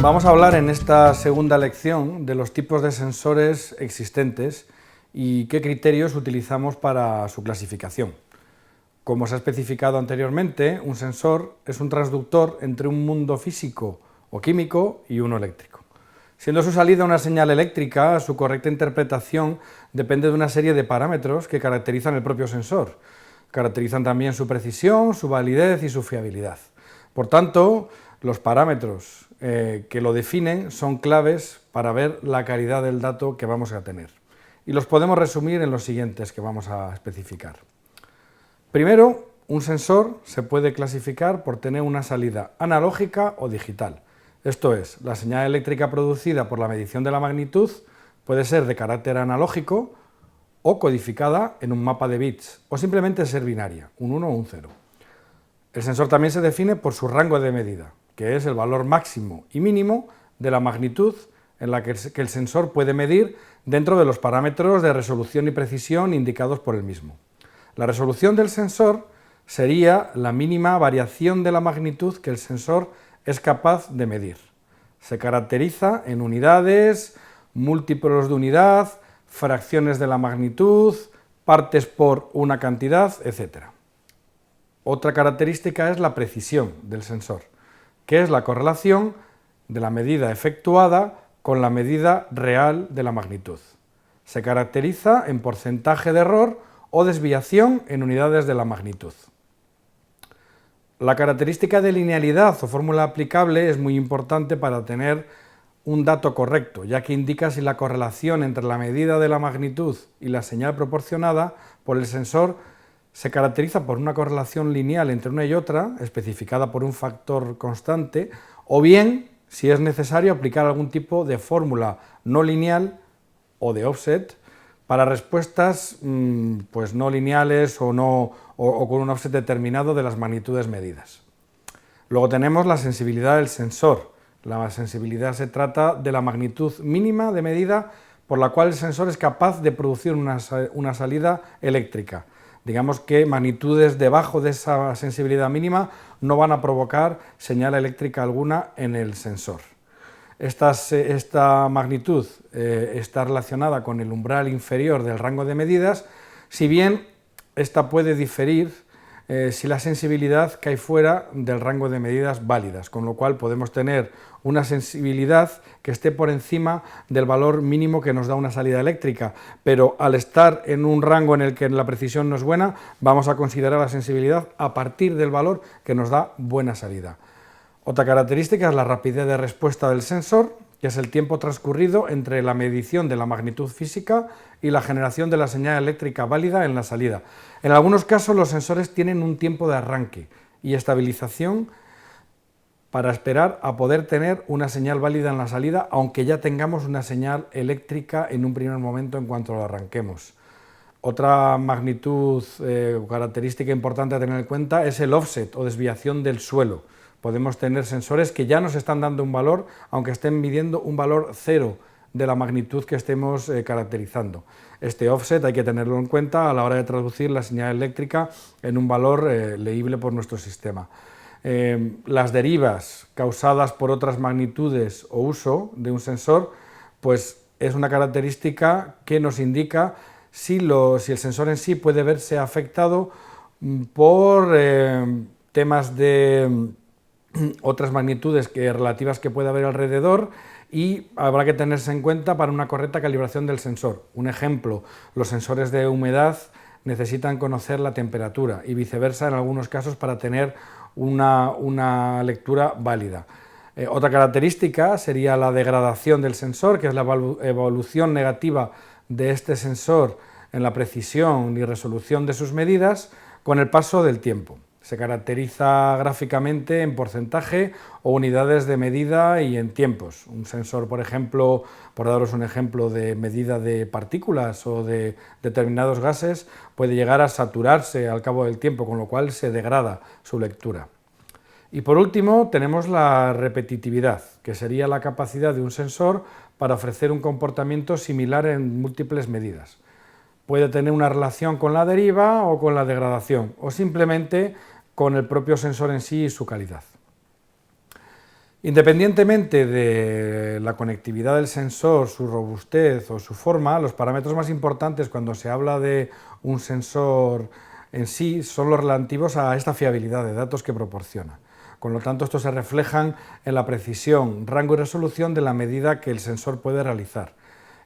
Vamos a hablar en esta segunda lección de los tipos de sensores existentes y qué criterios utilizamos para su clasificación. Como se ha especificado anteriormente, un sensor es un transductor entre un mundo físico o químico y uno eléctrico. Siendo su salida una señal eléctrica, su correcta interpretación depende de una serie de parámetros que caracterizan el propio sensor. Caracterizan también su precisión, su validez y su fiabilidad. Por tanto, los parámetros que lo definen son claves para ver la calidad del dato que vamos a tener. Y los podemos resumir en los siguientes que vamos a especificar. Primero, un sensor se puede clasificar por tener una salida analógica o digital. Esto es, la señal eléctrica producida por la medición de la magnitud puede ser de carácter analógico o codificada en un mapa de bits, o simplemente ser binaria, un 1 o un 0. El sensor también se define por su rango de medida, que es el valor máximo y mínimo de la magnitud en la que el sensor puede medir dentro de los parámetros de resolución y precisión indicados por el mismo. La resolución del sensor sería la mínima variación de la magnitud que el sensor es capaz de medir. Se caracteriza en unidades, múltiplos de unidad, fracciones de la magnitud, partes por una cantidad, etc. Otra característica es la precisión del sensor, que es la correlación de la medida efectuada con la medida real de la magnitud. Se caracteriza en porcentaje de error o desviación en unidades de la magnitud. La característica de linealidad o fórmula aplicable es muy importante para tener un dato correcto, ya que indica si la correlación entre la medida de la magnitud y la señal proporcionada por el sensor se caracteriza por una correlación lineal entre una y otra, especificada por un factor constante, o bien, si es necesario, aplicar algún tipo de fórmula no lineal o de offset para respuestas pues no lineales o con un offset determinado de las magnitudes medidas. Luego tenemos la sensibilidad del sensor. La sensibilidad se trata de la magnitud mínima de medida por la cual el sensor es capaz de producir una salida eléctrica. Digamos que magnitudes debajo de esa sensibilidad mínima no van a provocar señal eléctrica alguna en el sensor. Esta magnitud está relacionada con el umbral inferior del rango de medidas, si bien esta puede diferir si la sensibilidad cae fuera del rango de medidas válidas, con lo cual podemos tener una sensibilidad que esté por encima del valor mínimo que nos da una salida eléctrica, pero al estar en un rango en el que la precisión no es buena, vamos a considerar la sensibilidad a partir del valor que nos da buena salida. Otra característica es la rapidez de respuesta del sensor, que es el tiempo transcurrido entre la medición de la magnitud física y la generación de la señal eléctrica válida en la salida. En algunos casos los sensores tienen un tiempo de arranque y estabilización para esperar a poder tener una señal válida en la salida, aunque ya tengamos una señal eléctrica en un primer momento en cuanto lo arranquemos. Otra magnitud o característica importante a tener en cuenta es el offset o desviación del suelo. Podemos tener sensores que ya nos están dando un valor, aunque estén midiendo un valor cero de la magnitud que estemos caracterizando. Este offset hay que tenerlo en cuenta a la hora de traducir la señal eléctrica en un valor leíble por nuestro sistema. Las derivas causadas por otras magnitudes o uso de un sensor, pues es una característica que nos indica si el sensor en sí puede verse afectado por temas de otras magnitudes relativas que puede haber alrededor, y habrá que tenerse en cuenta para una correcta calibración del sensor. Un ejemplo, los sensores de humedad necesitan conocer la temperatura y viceversa en algunos casos para tener una lectura válida. Otra característica sería la degradación del sensor, que es la evolución negativa de este sensor en la precisión y resolución de sus medidas con el paso del tiempo. Se caracteriza gráficamente en porcentaje o unidades de medida y en tiempos. Un sensor, por ejemplo, por daros un ejemplo de medida de partículas o de determinados gases, puede llegar a saturarse al cabo del tiempo, con lo cual se degrada su lectura. Y por último tenemos la repetitividad, que sería la capacidad de un sensor para ofrecer un comportamiento similar en múltiples medidas. Puede tener una relación con la deriva o con la degradación, o simplemente con el propio sensor en sí y su calidad. Independientemente de la conectividad del sensor, su robustez o su forma, los parámetros más importantes cuando se habla de un sensor en sí son los relativos a esta fiabilidad de datos que proporciona. Con lo tanto, estos se reflejan en la precisión, rango y resolución de la medida que el sensor puede realizar.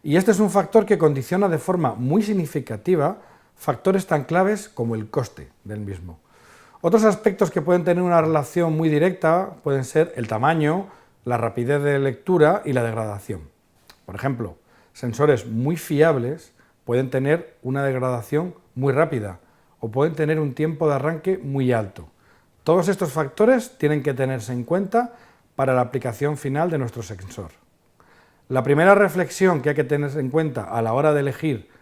Y este es un factor que condiciona de forma muy significativa factores tan claves como el coste del mismo. Otros aspectos que pueden tener una relación muy directa pueden ser el tamaño, la rapidez de lectura y la degradación. Por ejemplo, sensores muy fiables pueden tener una degradación muy rápida o pueden tener un tiempo de arranque muy alto. Todos estos factores tienen que tenerse en cuenta para la aplicación final de nuestro sensor. La primera reflexión que hay que tener en cuenta a la hora de elegir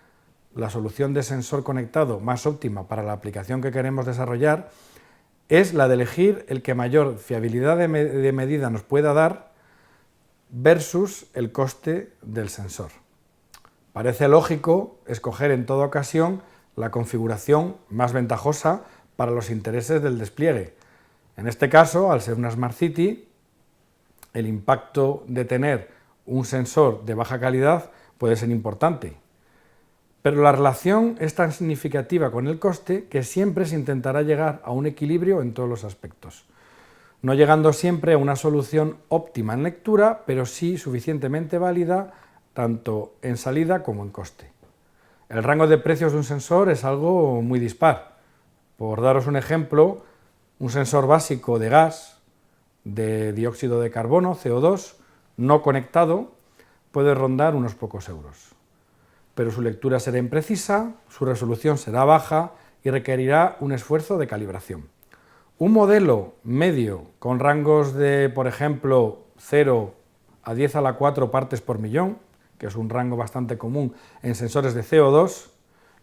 la solución de sensor conectado más óptima para la aplicación que queremos desarrollar es la de elegir el que mayor fiabilidad de medida nos pueda dar versus el coste del sensor. Parece lógico escoger en toda ocasión la configuración más ventajosa para los intereses del despliegue. En este caso, al ser una Smart City, el impacto de tener un sensor de baja calidad puede ser importante, pero la relación es tan significativa con el coste que siempre se intentará llegar a un equilibrio en todos los aspectos, no llegando siempre a una solución óptima en lectura, pero sí suficientemente válida tanto en salida como en coste. El rango de precios de un sensor es algo muy dispar. Por daros un ejemplo, un sensor básico de gas, de dióxido de carbono, CO2, no conectado, puede rondar unos pocos euros. Pero su lectura será imprecisa, su resolución será baja y requerirá un esfuerzo de calibración. Un modelo medio con rangos de, por ejemplo, 0 a 10 a la 4 partes por millón, que es un rango bastante común en sensores de CO2,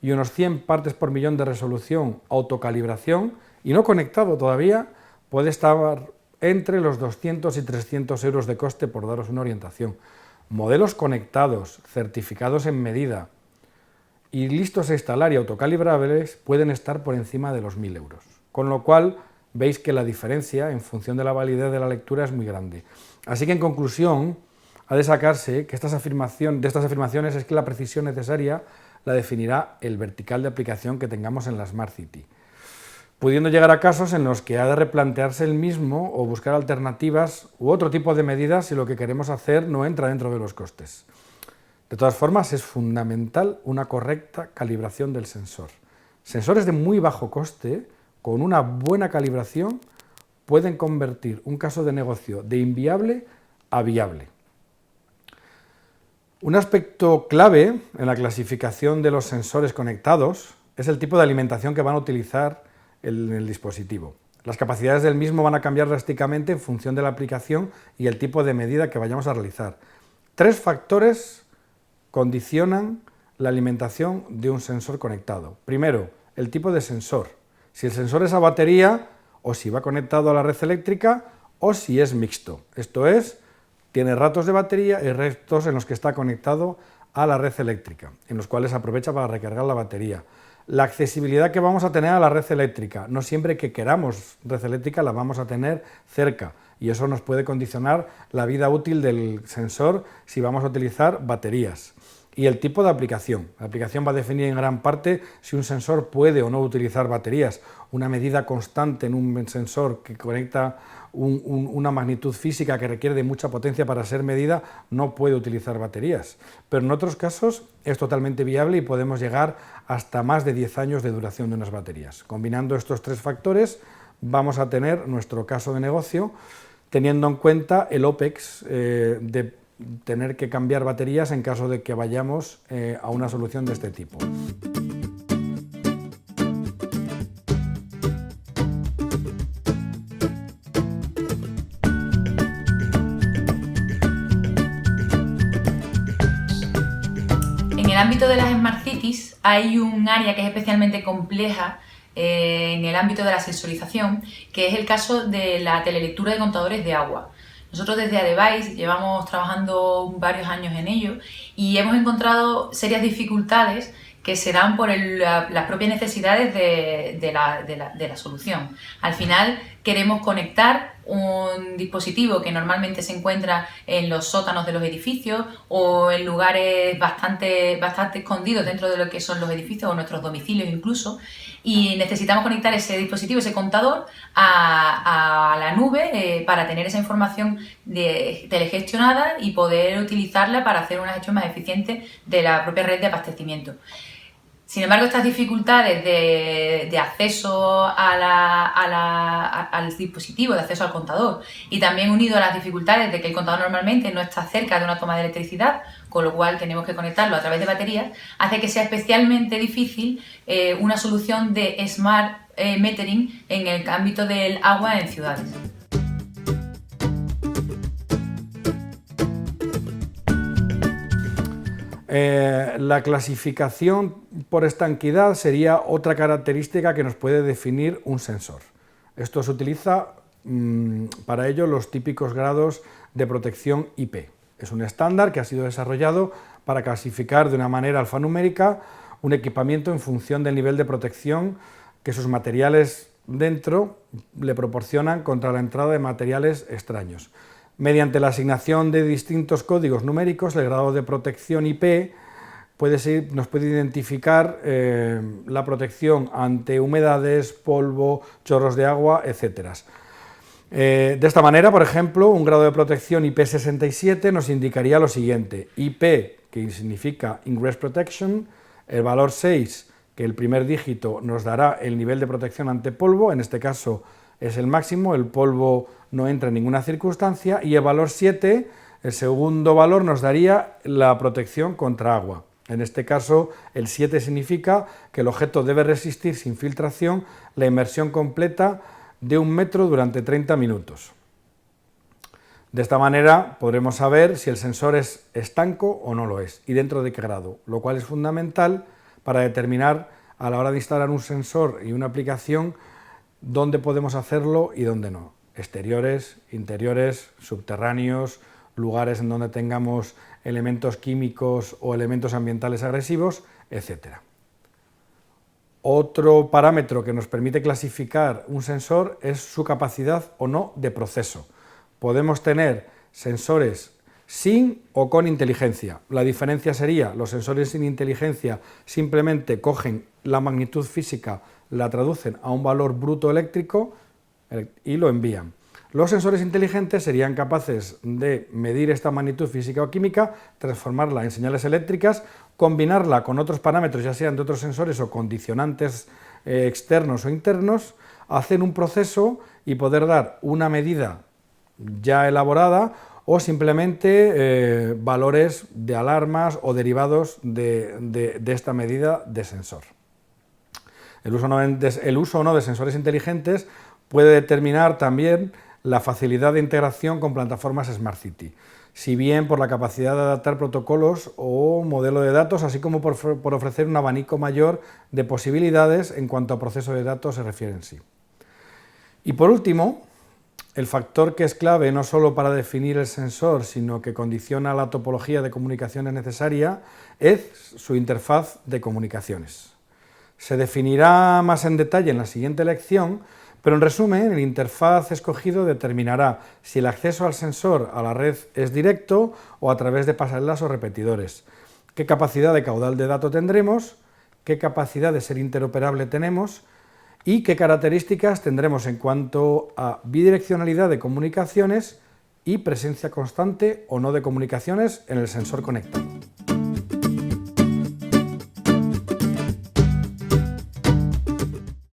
y unos 100 partes por millón de resolución autocalibración, y no conectado todavía, puede estar entre los 200 y 300 euros de coste, por daros una orientación. Modelos conectados, certificados en medida y listos a instalar y autocalibrables pueden estar por encima de los 1.000 euros. Con lo cual, veis que la diferencia en función de la validez de la lectura es muy grande. Así que, en conclusión, ha de sacarse que de estas afirmaciones es que la precisión necesaria la definirá el vertical de aplicación que tengamos en la Smart City, pudiendo llegar a casos en los que ha de replantearse el mismo o buscar alternativas u otro tipo de medidas si lo que queremos hacer no entra dentro de los costes. De todas formas, es fundamental una correcta calibración del sensor. Sensores de muy bajo coste, con una buena calibración, pueden convertir un caso de negocio de inviable a viable. Un aspecto clave en la clasificación de los sensores conectados es el tipo de alimentación que van a utilizar en el dispositivo. Las capacidades del mismo van a cambiar drásticamente en función de la aplicación y el tipo de medida que vayamos a realizar. 3 factores condicionan la alimentación de un sensor conectado. Primero, el tipo de sensor. Si el sensor es a batería, o si va conectado a la red eléctrica, o si es mixto. Esto es, tiene ratos de batería y ratos en los que está conectado a la red eléctrica, en los cuales aprovecha para recargar la batería. La accesibilidad que vamos a tener a la red eléctrica. No siempre que queramos red eléctrica la vamos a tener cerca y eso nos puede condicionar la vida útil del sensor si vamos a utilizar baterías. Y el tipo de aplicación. La aplicación va a definir en gran parte si un sensor puede o no utilizar baterías. Una medida constante en un sensor que conecta una magnitud física que requiere de mucha potencia para ser medida no puede utilizar baterías. Pero en otros casos es totalmente viable y podemos llegar hasta más de 10 años de duración de unas baterías. Combinando estos 3 factores vamos a tener nuestro caso de negocio teniendo en cuenta el OPEX de tener que cambiar baterías en caso de que vayamos a una solución de este tipo. En el ámbito de las Smart Cities hay un área que es especialmente compleja en el ámbito de la sensorización, que es el caso de la telelectura de contadores de agua. Nosotros desde Advice llevamos trabajando varios años en ello y hemos encontrado serias dificultades que se dan por las propias necesidades de la solución. Al final, queremos conectar un dispositivo que normalmente se encuentra en los sótanos de los edificios o en lugares bastante escondidos dentro de lo que son los edificios o nuestros domicilios incluso, y necesitamos conectar ese dispositivo, ese contador, a la nube para tener esa información telegestionada y poder utilizarla para hacer una gestión más eficiente de la propia red de abastecimiento. Sin embargo, estas dificultades de acceso al dispositivo, de acceso al contador, y también unido a las dificultades de que el contador normalmente no está cerca de una toma de electricidad, con lo cual tenemos que conectarlo a través de baterías, hace que sea especialmente difícil una solución de smart metering en el ámbito del agua en ciudades. La clasificación por estanquidad sería otra característica que nos puede definir un sensor. Esto se utiliza para ello los típicos grados de protección IP. Es un estándar que ha sido desarrollado para clasificar de una manera alfanumérica un equipamiento en función del nivel de protección que sus materiales dentro le proporcionan contra la entrada de materiales extraños. Mediante la asignación de distintos códigos numéricos, el grado de protección IP nos puede identificar la protección ante humedades, polvo, chorros de agua, etc. De esta manera, por ejemplo, un grado de protección IP67 nos indicaría lo siguiente: IP, que significa Ingress Protection, el valor 6, que el primer dígito nos dará el nivel de protección ante polvo, en este caso es el máximo, el polvo no entra en ninguna circunstancia, y el valor 7, el segundo valor, nos daría la protección contra agua. En este caso, el 7 significa que el objeto debe resistir sin filtración la inmersión completa de 1 metro durante 30 minutos. De esta manera podremos saber si el sensor es estanco o no lo es, y dentro de qué grado, lo cual es fundamental para determinar a la hora de instalar un sensor y una aplicación dónde podemos hacerlo y dónde no. Exteriores, interiores, subterráneos, lugares en donde tengamos elementos químicos o elementos ambientales agresivos, etc. Otro parámetro que nos permite clasificar un sensor es su capacidad o no de proceso. Podemos tener sensores sin o con inteligencia. La diferencia sería, los sensores sin inteligencia simplemente cogen la magnitud física, la traducen a un valor bruto eléctrico y lo envían. Los sensores inteligentes serían capaces de medir esta magnitud física o química, transformarla en señales eléctricas, combinarla con otros parámetros, ya sean de otros sensores o condicionantes externos o internos, hacer un proceso y poder dar una medida ya elaborada o simplemente valores de alarmas o derivados de esta medida de sensor. El uso o no de sensores inteligentes puede determinar también la facilidad de integración con plataformas Smart City, si bien por la capacidad de adaptar protocolos o modelo de datos, así como por ofrecer un abanico mayor de posibilidades en cuanto a proceso de datos se refiere en sí. Y por último, el factor que es clave no solo para definir el sensor, sino que condiciona la topología de comunicaciones necesaria, es su interfaz de comunicaciones. Se definirá más en detalle en la siguiente lección, pero en resumen, el interfaz escogido determinará si el acceso al sensor a la red es directo o a través de pasarelas o repetidores, qué capacidad de caudal de datos tendremos, qué capacidad de ser interoperable tenemos y qué características tendremos en cuanto a bidireccionalidad de comunicaciones y presencia constante o no de comunicaciones en el sensor conectado.